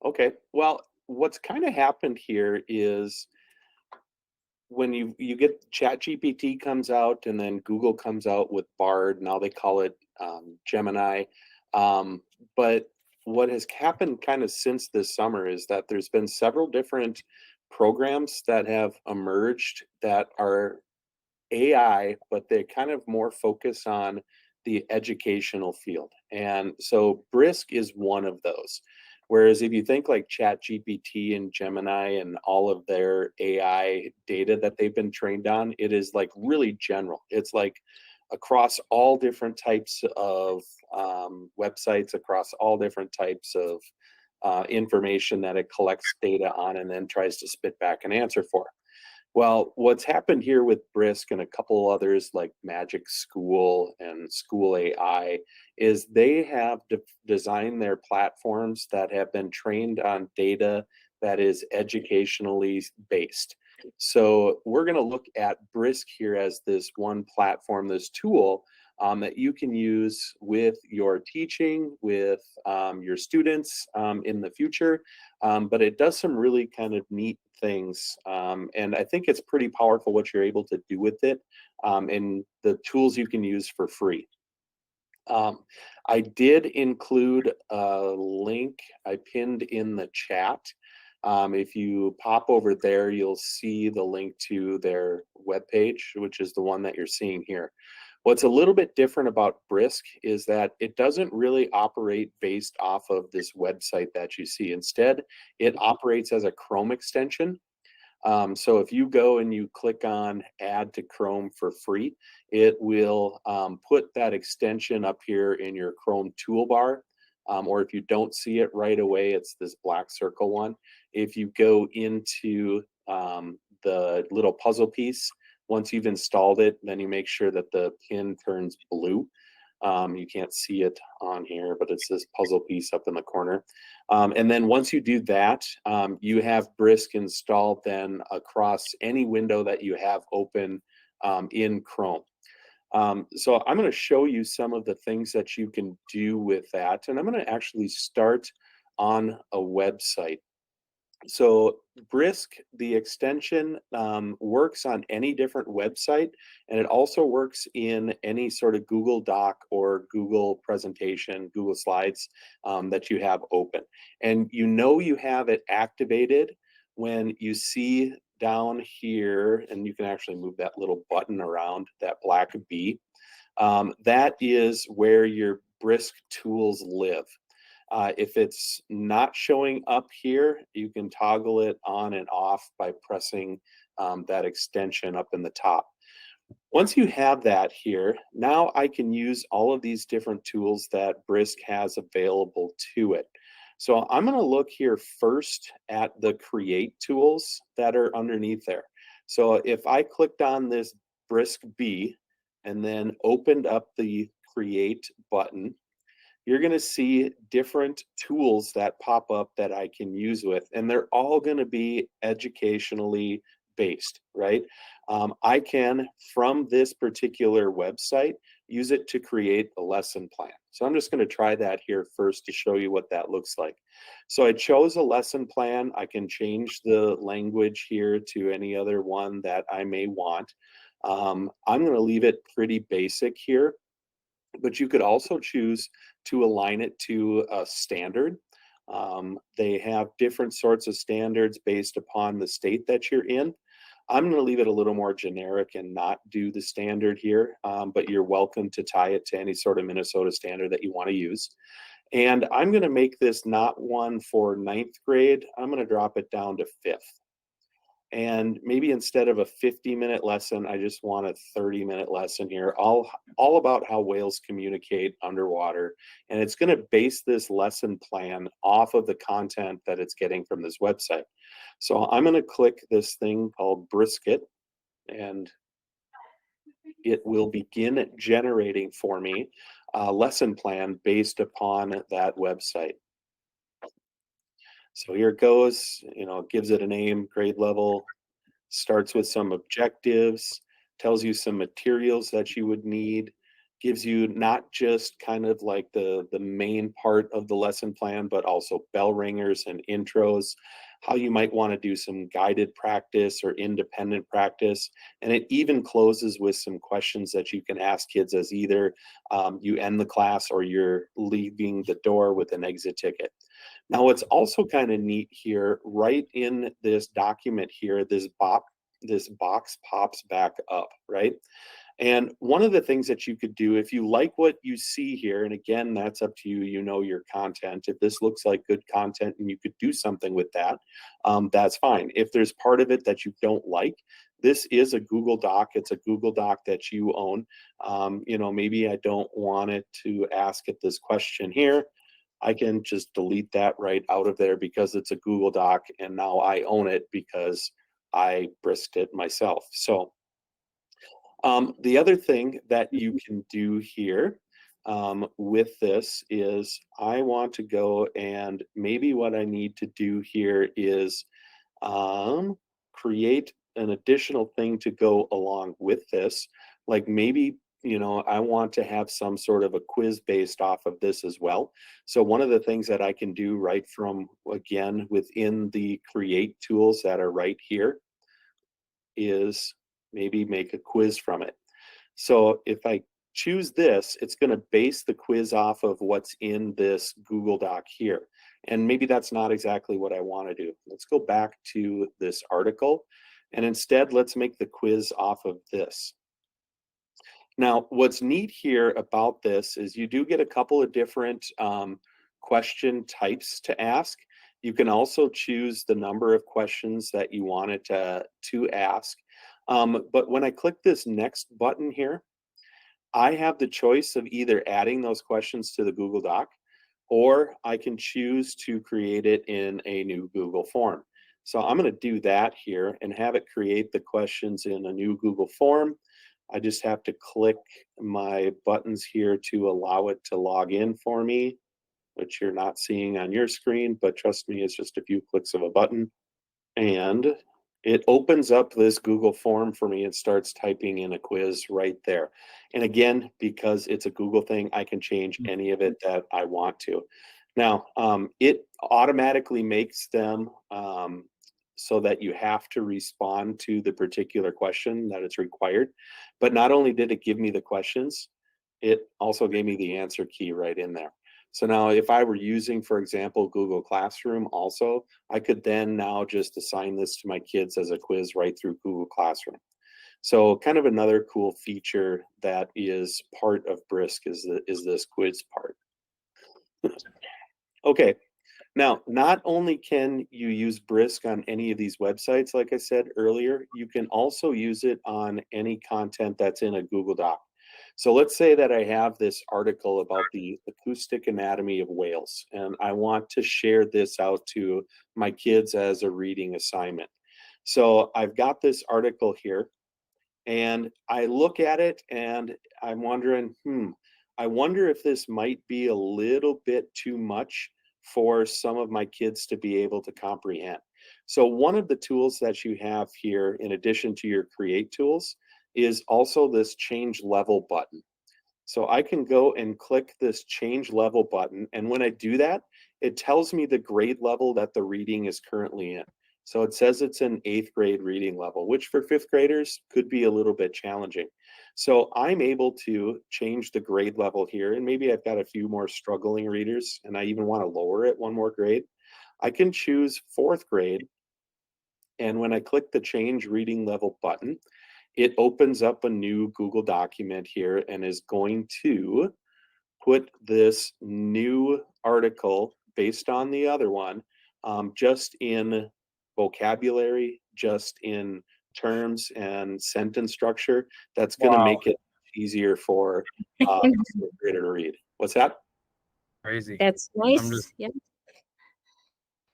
Okay. Well, what's kind of happened here is when you get ChatGPT comes out and then Google comes out with Bard. Now they call it Gemini. But what has happened kind of since this summer is that there's been several different programs that have emerged that are AI, but they kind of more focus on the educational field. And so Brisk is one of those. Whereas if you think like ChatGPT and Gemini and all of their AI data that they've been trained on, it is like really general. It's like across all different types of websites, across all different types of information that it collects data on and then tries to spit back an answer for. Well, what's happened here with Brisk and a couple others like Magic School and School AI is they have designed their platforms that have been trained on data that is educationally based. So we're going to look at Brisk here as this one platform, this tool that you can use with your teaching, with your students in the future. But it does some really kind of neat things. And I think it's pretty powerful what you're able to do with it and the tools you can use for free. I did include a link I pinned in the chat. If you pop over there, you'll see the link to their webpage, which is the one that you're seeing here. What's a little bit different about Brisk is that it doesn't really operate based off of this website that you see. Instead, it operates as a Chrome extension. So if you go and you click on add to Chrome for free, it will put that extension up here in your Chrome toolbar. Or if you don't see it right away, it's this black circle one. If you go into the little puzzle piece, once you've installed it, then you make sure that the pin turns blue. You can't see it on here, but it's this puzzle piece up in the corner. And then once you do that, you have Brisk installed then across any window that you have open in Chrome. So I'm going to show you some of the things that you can do with that. And I'm going to actually start on a website. So Brisk, the extension, works on any different website, and it also works in any sort of Google Doc or Google presentation, Google Slides that you have open. And you know you have it activated when you see down here, and you can actually move that little button around, that black B. That is where your Brisk tools live. If it's not showing up here, you can toggle it on and off by pressing that extension up in the top. Once you have that here, now I can use all of these different tools that Brisk has available to it. So I'm going to look here first at the create tools that are underneath there. So if I clicked on this Brisk B and then opened up the create button, you're going to see different tools that pop up that I can use with, and they're all going to be educationally based, right? I can, from this particular website, use it to create a lesson plan. So I'm just going to try that here first to show you what that looks like. So I chose a lesson plan. I can change the language here to any other one that I may want. I'm going to leave it pretty basic here, but you could also choose to align it to a standard. They have different sorts of standards based upon the state that you're in. I'm going to leave it a little more generic and not do the standard here, but you're welcome to tie it to any sort of Minnesota standard that you want to use. And I'm going to make this not one for 9th grade. I'm going to drop it down to 5th. And maybe instead of a 50-minute lesson, I just want a 30-minute lesson here, all about how whales communicate underwater. And it's going to base this lesson plan off of the content that it's getting from this website. So I'm going to click this thing called Brisket, and it will begin generating for me a lesson plan based upon that website. So here it goes, gives it a name, grade level, starts with some objectives, tells you some materials that you would need, gives you not just kind of like the main part of the lesson plan, but also bell ringers and intros, how you might want to do some guided practice or independent practice. And it even closes with some questions that you can ask kids as either you end the class or you're leaving the door with an exit ticket. Now, what's also kind of neat here, right in this document here, this box pops back up, right? And one of the things that you could do if you like what you see here, and again, that's up to you, you know your content. If this looks like good content and you could do something with that, that's fine. If there's part of it that you don't like, this is a Google Doc. It's a Google Doc that you own. You know, maybe I don't want it to ask it this question here. I can just delete that right out of there because it's a Google Doc and now I own it because I brisked it myself. So the other thing that you can do here with this is I want to go and maybe what I need to do here is create an additional thing to go along with this. Like maybe, you know, I want to have some sort of a quiz based off of this as well. So one of the things that I can do right from, again, within the create tools that are right here is maybe make a quiz from it. So if I choose this, it's going to base the quiz off of what's in this Google Doc here. And maybe that's not exactly what I want to do. Let's go back to this article. And instead, let's make the quiz off of this. Now, what's neat here about this is you do get a couple of different question types to ask. You can also choose the number of questions that you wanted to ask. But when I click this next button here, I have the choice of either adding those questions to the Google Doc, or I can choose to create it in a new Google form. So I'm going to do that here and have it create the questions in a new Google form. I just have to click my buttons here to allow it to log in for me, which you're not seeing on your screen, but trust me, it's just a few clicks of a button. And it opens up this Google form for me and starts typing in a quiz right there. And again, because it's a Google thing, I can change any of it that I want to. Now, it automatically makes them so that you have to respond to the particular question that it's required. But not only did it give me the questions, it also gave me the answer key right in there. So now if I were using, for example, Google Classroom also, I could then now just assign this to my kids as a quiz right through Google Classroom. So kind of another cool feature that is part of Brisk is this quiz part. Okay, now not only can you use Brisk on any of these websites, like I said earlier, you can also use it on any content that's in a Google Doc. So let's say that I have this article about the acoustic anatomy of whales, and I want to share this out to my kids as a reading assignment. So I've got this article here, and I look at it and I'm wondering, I wonder if this might be a little bit too much for some of my kids to be able to comprehend. So one of the tools that you have here, in addition to your create tools, is also this change level button. So I can go and click this change level button. And when I do that, it tells me the grade level that the reading is currently in. So it says it's an 8th grade reading level, which for 5th graders could be a little bit challenging. So I'm able to change the grade level here, and maybe I've got a few more struggling readers and I even want to lower it one more grade. I can choose 4th grade. And when I click the change reading level button, it opens up a new Google document here and is going to put this new article based on the other one, just in vocabulary, just in terms and sentence structure. That's going to make it easier for a 4th grader to read. What's that? Crazy. That's nice. Yeah.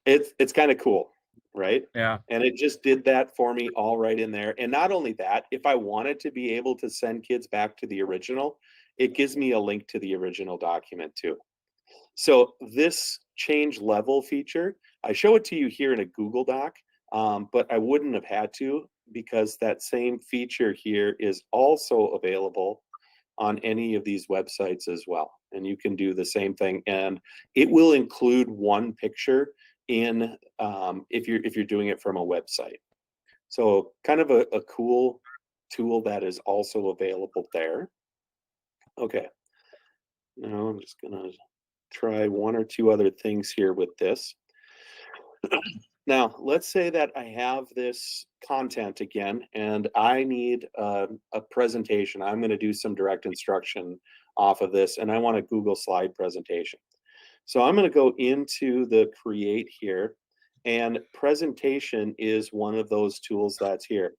It's kind of cool, right? Yeah. And it just did that for me all right in there. And not only that, if I wanted to be able to send kids back to the original, it gives me a link to the original document too. So this change level feature, I show it to you here in a Google Doc, but I wouldn't have had to, because that same feature here is also available on any of these websites as well. And you can do the same thing, and it will include one picture in if you're doing it from a website. So kind of a cool tool that is also available there. Okay, now I'm just gonna try one or two other things here with this. Now, let's say that I have this content again, and I need a presentation. I'm going to do some direct instruction off of this, and I want a Google slide presentation. So I'm going to go into the create here, and presentation is one of those tools that's here.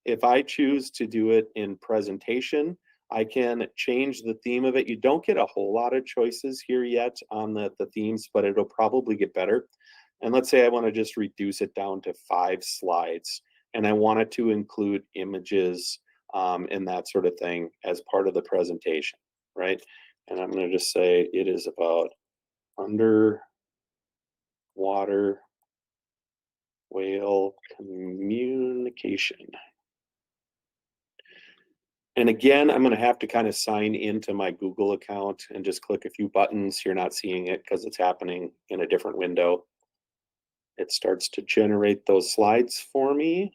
If I choose to do it in presentation, I can change the theme of it. You don't get a whole lot of choices here yet on the themes, but it'll probably get better. And let's say I want to just reduce it down to 5 slides, and I want it to include images and that sort of thing as part of the presentation, right? And I'm going to just say it is about underwater whale communication. And again, I'm going to have to kind of sign into my Google account and just click a few buttons. You're not seeing it because it's happening in a different window. It starts to generate those slides for me.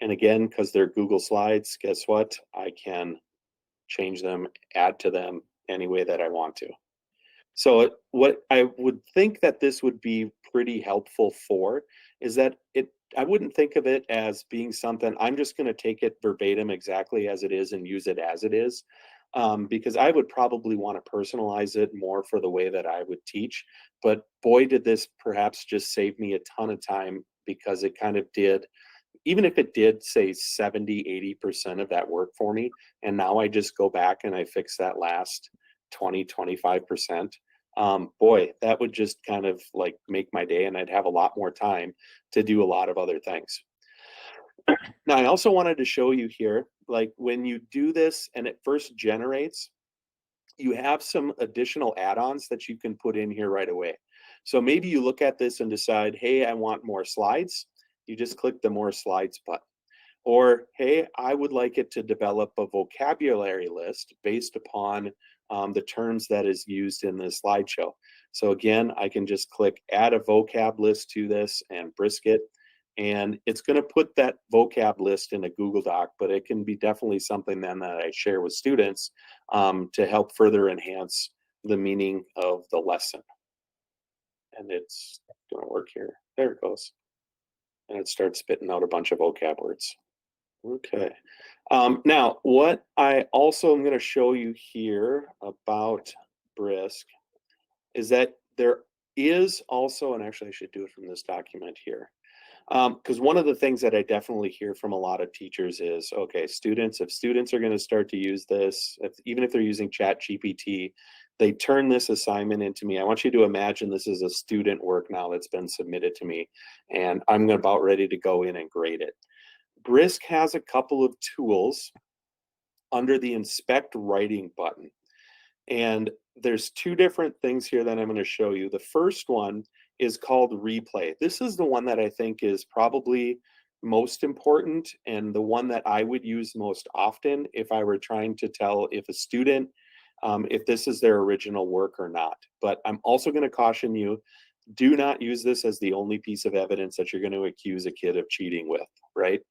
And again, because they're Google Slides, guess what? I can change them, add to them any way that I want to. So what I would think that this would be pretty helpful for is that I wouldn't think of it as being something, I'm just going to take it verbatim exactly as it is and use it as it is. Because I would probably want to personalize it more for the way that I would teach. But boy, did this perhaps just save me a ton of time, because it kind of did, even if it did say 70–80% of that work for me, and now I just go back and I fix that last 20–25%. Boy, that would just kind of like make my day, and I'd have a lot more time to do a lot of other things. Now, I also wanted to show you here, like when you do this and it first generates, you have some additional add-ons that you can put in here right away. So maybe you look at this and decide, hey, I want more slides. You just click the more slides button. Or, hey, I would like it to develop a vocabulary list based upon the terms that is used in the slideshow. So again, I can just click add a vocab list to this and Brisk it. And it's going to put that vocab list in a Google Doc, but it can be definitely something then that I share with students to help further enhance the meaning of the lesson. And it's going to work here. There it goes. And it starts spitting out a bunch of vocab words. Okay. Now, what I also am going to show you here about Brisk is that there is also, and actually I should do it from this document here, because one of the things that I definitely hear from a lot of teachers is, okay, if students are going to start to use this, even if they're using ChatGPT, they turn this assignment into me. I want you to imagine this is a student work now that's been submitted to me, and I'm about ready to go in and grade it. Brisk has a couple of tools under the Inspect Writing button. And there's 2 different things here that I'm going to show you. The first one is called Replay. This is the one that I think is probably most important, and the one that I would use most often if I were trying to tell if a student, if this is their original work or not. But I'm also going to caution you, do not use this as the only piece of evidence that you're going to accuse a kid of cheating with, right?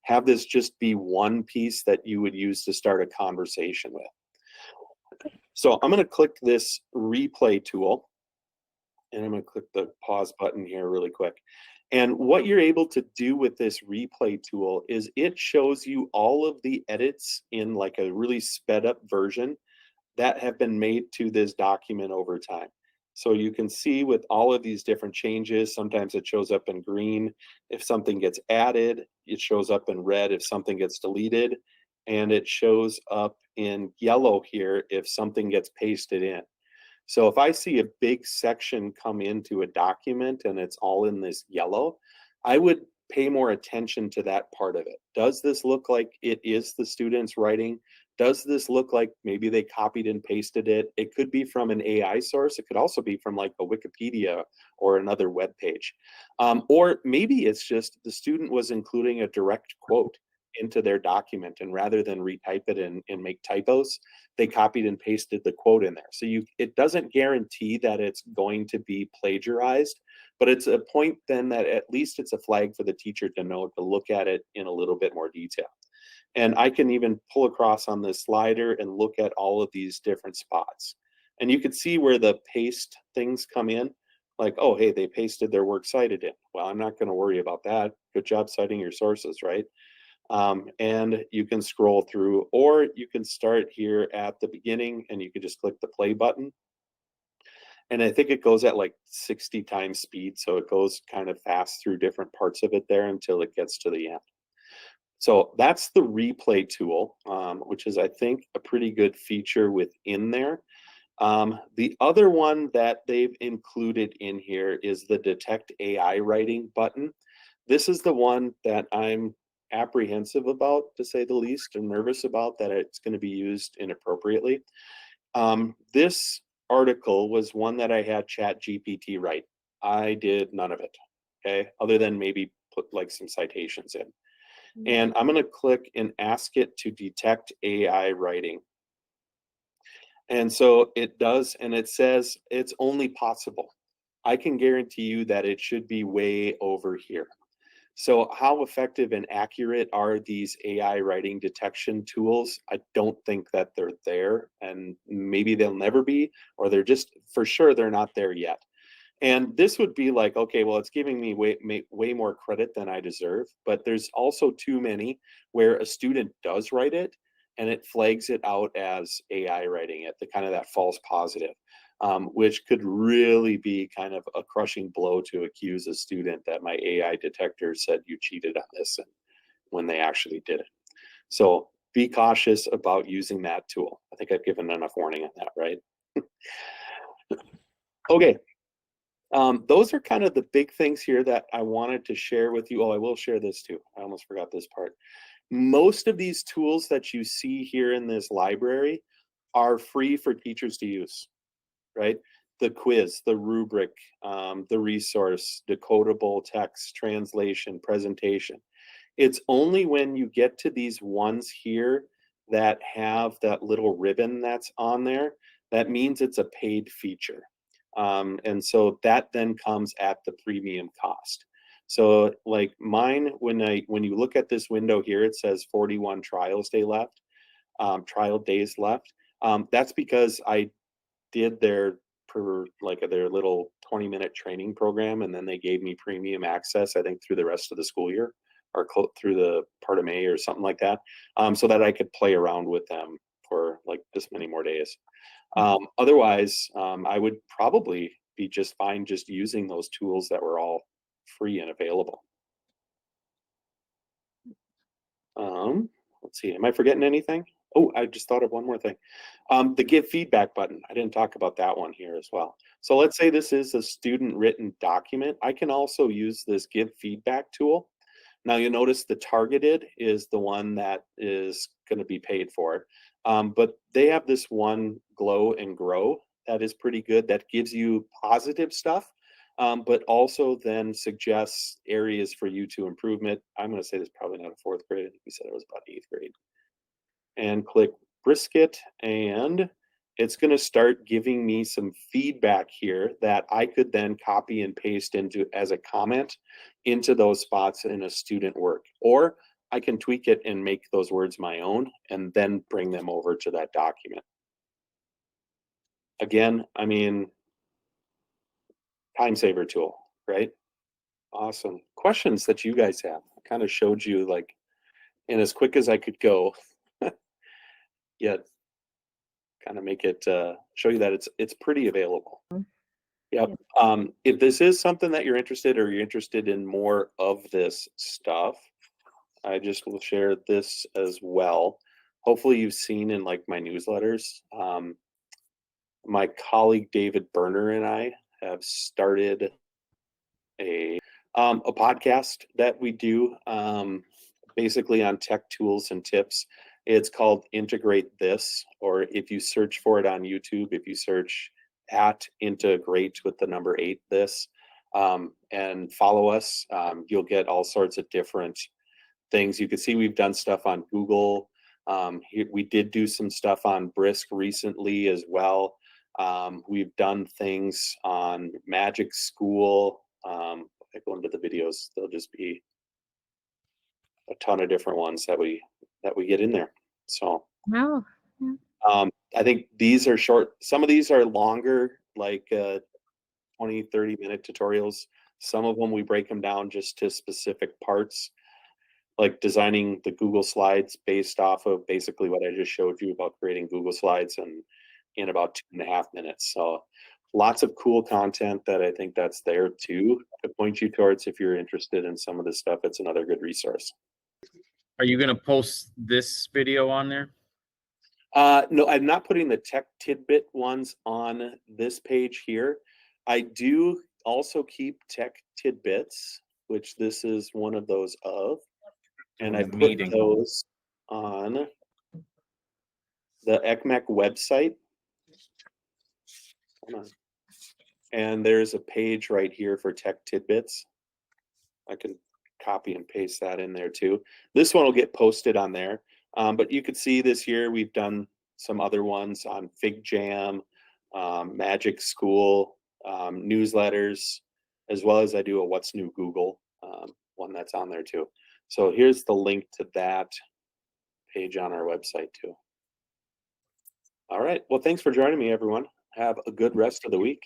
Have this just be one piece that you would use to start a conversation with. So I'm going to click this replay tool, and I'm going to click the pause button here really quick. And what you're able to do with this replay tool is it shows you all of the edits in like a really sped up version that have been made to this document over time. So you can see with all of these different changes, sometimes it shows up in green if something gets added, it shows up in red if something gets deleted, and it shows up in yellow here if something gets pasted in. So if I see a big section come into a document and it's all in this yellow, I would pay more attention to that part of it. Does this look like it is the student's writing? Does this look like maybe they copied and pasted it? It could be from an AI source. It could also be from like a Wikipedia or another web page. Or maybe it's just the student was including a direct quote into their document, and rather than retype it and make typos, they copied and pasted the quote in there. So it doesn't guarantee that it's going to be plagiarized, but it's a point then that at least it's a flag for the teacher to know to look at it in a little bit more detail. And I can even pull across on this slider and look at all of these different spots. And you can see where the paste things come in. Like, oh, hey, they pasted their works cited in. Well, I'm not going to worry about that. Good job citing your sources, right? And you can scroll through, or you can start here at the beginning and you can just click the play button. And I think it goes at like 60 times speed. So it goes kind of fast through different parts of it there until it gets to the end. So that's the replay tool, which is, I think, a pretty good feature within there. The other one that they've included in here is the Detect AI Writing button. This is the one that I'm apprehensive about, to say the least, and nervous about that it's going to be used inappropriately. This article was one that I had ChatGPT write. I did none of it, okay, other than maybe put like some citations in. And I'm going to click and ask it to detect AI writing. And so it does, and it says it's only possible. I can guarantee you that it should be way over here. So how effective and accurate are these AI writing detection tools? I don't think that they're there, and maybe they'll never be, or they're just, for sure, they're not there yet. And this would be like, okay, well, it's giving me way more credit than I deserve, but there's also too many where a student does write it and it flags it out as AI writing it, the kind of that false positive, which could really be kind of a crushing blow to accuse a student that my AI detector said you cheated on this, and when they actually did it. So be cautious about using that tool. I think I've given enough warning on that, right? Okay. Those are kind of the big things here that I wanted to share with you. Oh, I will share this too. I almost forgot this part. Most of these tools that you see here in this library are free for teachers to use, right? The quiz, the rubric, the resource, decodable text, translation, presentation. It's only when you get to these ones here that have that little ribbon that's on there, that means it's a paid feature. And so that then comes at the premium cost. So like mine, when you look at this window here, it says 41 trial days left. That's because I did their little 20-minute training program, and then they gave me premium access, I think, through the rest of the school year, or through the part of May or something like that, so that I could play around with them for like this many more days. Otherwise, I would probably be just fine just using those tools that were all free and available. Let's see, am I forgetting anything? Oh, I just thought of one more thing. The give feedback button. I didn't talk about that one here as well. So let's say this is a student written document. I can also use this give feedback tool. Now you'll notice the targeted is the one that is going to be paid for. But they have this one glow and grow that is pretty good, that gives you positive stuff, but also then suggests areas for you to improvement. I'm going to say this is probably not a fourth grade. I think we said it was about 8th grade. And click Brisket, and it's going to start giving me some feedback here that I could then copy and paste into as a comment into those spots in a student work. Or I can tweak it and make those words my own and then bring them over to that document. Again, I mean, time saver tool, right? Awesome. Questions that you guys have? I kind of showed you like in as quick as I could go. Yet kind of make it show you that it's pretty available. Yep. If this is something that you're interested, or you're interested in more of this stuff, I just will share this as well. Hopefully you've seen in like my newsletters, my colleague David Berner and I have started a podcast that we do basically on tech tools and tips. It's called Integrate This, or if you search for it on YouTube, if you search at integrate with the number 8 this, and follow us, you'll get all sorts of different things. You can see we've done stuff on Google. Here, we did do some stuff on Brisk recently as well. We've done things on Magic School. If I go into the videos, there'll just be a ton of different ones that we get in there. So Wow. Yeah. I think these are short. Some of these are longer, like 20, 30-minute tutorials. Some of them we break them down just to specific parts, like designing the Google Slides based off of basically what I just showed you about creating Google Slides and in about 2.5 minutes. So lots of cool content that I think that's there too to point you towards if you're interested in some of this stuff. It's another good resource. Are you going to post this video on there? No, I'm not putting the tech tidbit ones on this page here. I do also keep tech tidbits, which this is one of those of, and I put those on the ECMAC website. Hold on. And there's a page right here for tech tidbits. I can copy and paste that in there too. This one will get posted on there. But you could see this year we've done some other ones on Fig Jam, Magic School, newsletters, as well as I do a What's New Google one that's on there too. So here's the link to that page on our website too. All right. Well, thanks for joining me, everyone. Have a good rest of the week.